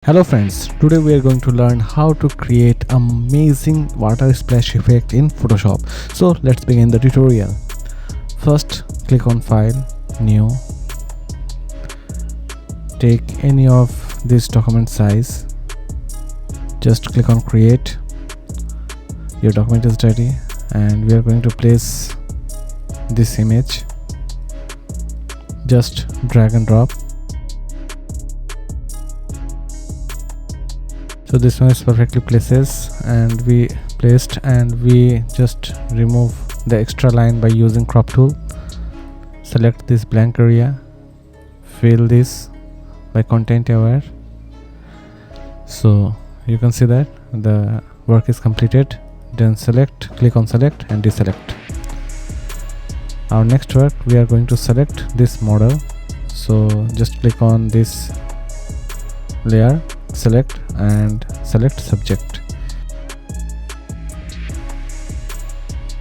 Hello friends, today we are going to learn how to create amazing water splash effect in Photoshop. So let's begin the tutorial. First click on File, New. Take any of this document size. Just click on Create. Your document is ready and we are going to place this image. Just drag and drop. So this one is perfectly places and we just remove the extra line by using crop tool. Select this blank area, fill this by content aware. So you can see that the work is completed. Then click on select and deselect. Our next work, we are going to select this model. So just click on this layer, select and select subject.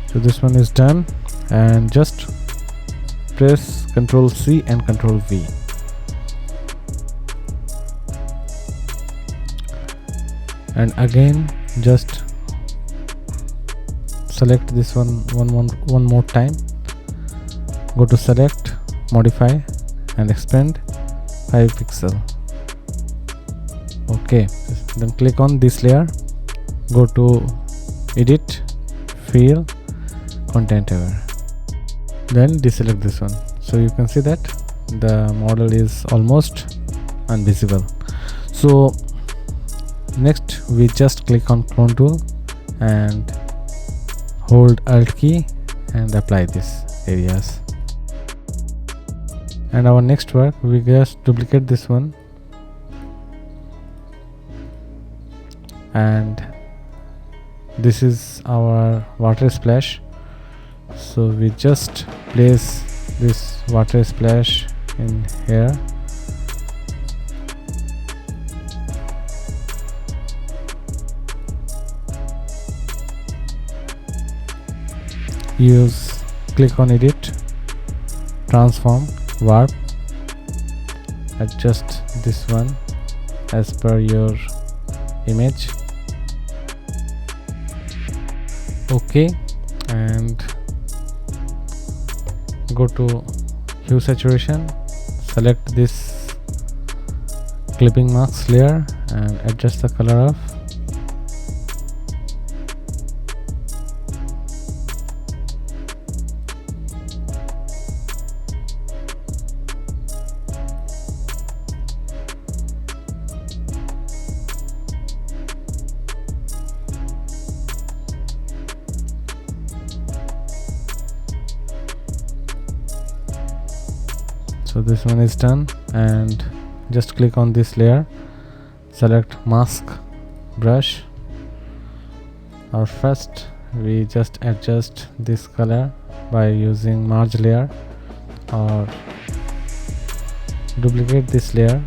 So this one is done and just press Ctrl C and Ctrl V. And again just select this one more time. Go to select, modify and expand 5 pixel. Okay, then click on this layer, go to edit, fill, content aware, then deselect this one. So you can see that the model is almost invisible. So next we just click on clone tool and hold alt key and apply these areas. And our next work, we just duplicate this one and this is our water splash. So we just place this water splash in here. Click on edit, transform, warp, adjust this one as per your image. Okay, and go to hue saturation, select this clipping mask layer and adjust the color of. So this one is done and just click on this layer, select mask brush, or first we just adjust this color by using merge layer, or duplicate this layer,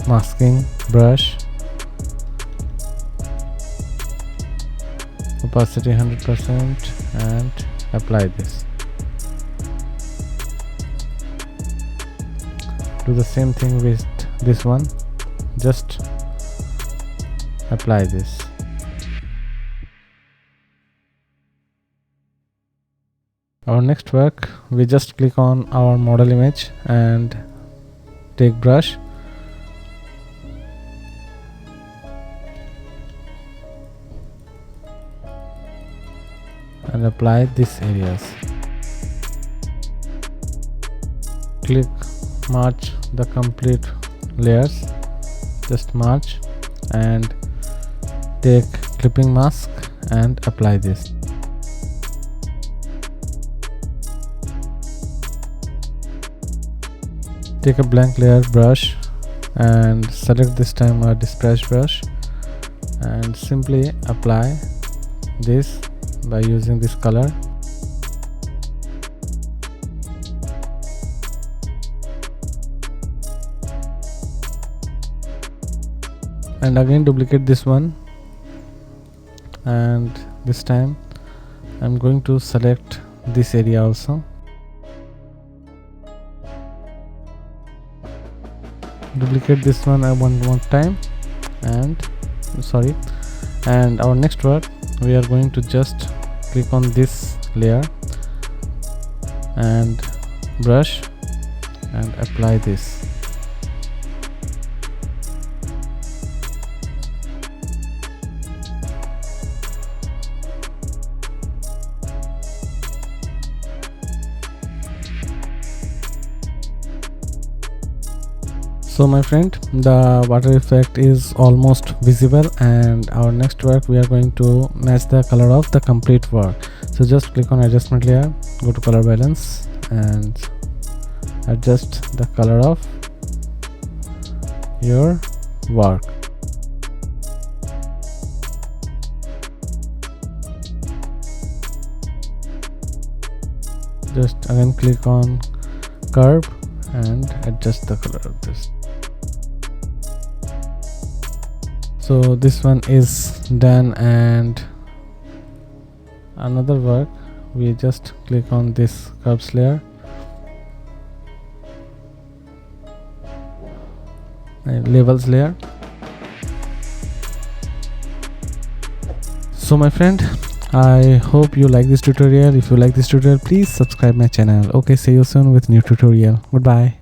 masking brush, opacity 100% and apply this. Do the same thing with this one, just apply this. Our next work, we just click on our model image and take brush and apply these areas. Click merge the complete layers, just merge and take clipping mask and apply this. Take a blank layer brush and select this time a dispersion brush and simply apply this by using this color. And again duplicate this one and this time I'm going to select this area also duplicate this one one more time, and sorry, and our next work, we are going to just click on this layer and brush and apply this. So my friend, the water effect is almost visible, and our next work, we are going to match the color of the complete work. So just click on adjustment layer, go to color balance and adjust the color of your work. Just again click on curve and adjust the color of this. So this one is done, and another work, we just click on this curves layer and labels layer. So my friend, I hope you like this tutorial. If you like this tutorial, please subscribe my channel. Okay, see you soon with new tutorial. Goodbye.